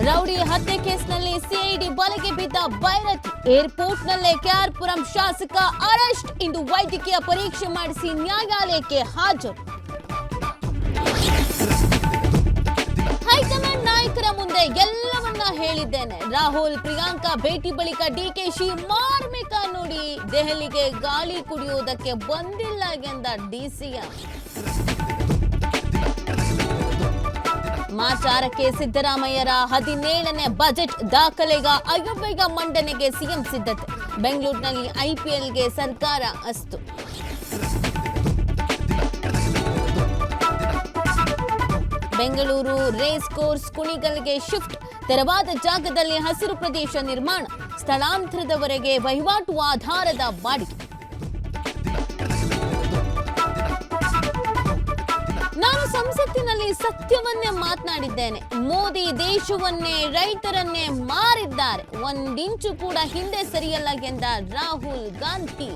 Rowdy ಹತ್ಯೆ ಕೇಸ್ನಲ್ಲಿ CID ಬಲೆಗೆ ಬಿದ್ದ ಭೈರತಿ. ಏರ್ಪೋರ್ಟ್ನಲ್ಲೇ ಕೆಆರ್ಪುರಂ ಶಾಸಕ ಅರೆಸ್ಟ್. ಇಂದು ವೈದ್ಯಕೀಯ ಪರೀಕ್ಷೆ ಮಾಡಿಸಿ ನ್ಯಾಯಾಲಯಕ್ಕೆ ಹಾಜರು. ಹೈಕಮಾಂಡ್ ನಾಯಕರ ಮುಂದೆ ಎಲ್ಲವನ್ನ ಹೇಳಿದ್ದೇನೆ. ರಾಹುಲ್ ಪ್ರಿಯಾಂಕಾ ಭೇಟಿ ಬಳಿಕ ಡಿಕೆಶಿ ಮಾರ್ಮಿಕ ನುಡಿ. ದೆಹಲಿಗೆ ಗಾಳಿ ಕುಡಿಯುವುದಕ್ಕೆ ಬಂದಿಲ್ಲ ಎಂದ ಡಿಸಿಎಂ. ಮಾರ್ಚ್ 6ಕ್ಕೆ ಸಿದ್ದರಾಮಯ್ಯರ 17ನೇ ಬಜೆಟ್ ದಾಖಲೆಗ ಅಯೋಗ್ಯ ಮಂಡನೆಗೆ ಸಿಎಂ ಸಿದ್ಧತೆ. ಬೆಂಗಳೂರಿನಲ್ಲಿ ಐಪಿಎಲ್ಗೆ ಸರ್ಕಾರ ಅಸ್ತು. ಬೆಂಗಳೂರು ರೇಸ್ ಕೋರ್ಸ್ ಕುಣಿಗಲ್ಗೆ ಶಿಫ್ಟ್. ತೆರವಾದ ಜಾಗದಲ್ಲಿ ಹಸಿರು ಪ್ರದೇಶ ನಿರ್ಮಾಣ. ಸ್ಥಳಾಂತರದವರೆಗೆ ವಹಿವಾಟು ಆಧಾರದ ಬಾಡಿಗೆ. ನಾನು ಸಂಸತ್ತಿನಲ್ಲಿ ಸತ್ಯವನ್ನೇ ಮಾತನಾಡಿದ್ದೇನೆ. ಮೋದಿ ದೇಶವನ್ನೇ ರೈತರನ್ನೇ ಮಾರಿದ್ದಾರೆ. ಒಂದಿಂಚು ಕೂಡ ಹಿಂದೆ ಸರಿಯಲ್ಲ ಎಂದ ರಾಹುಲ್ ಗಾಂಧಿ.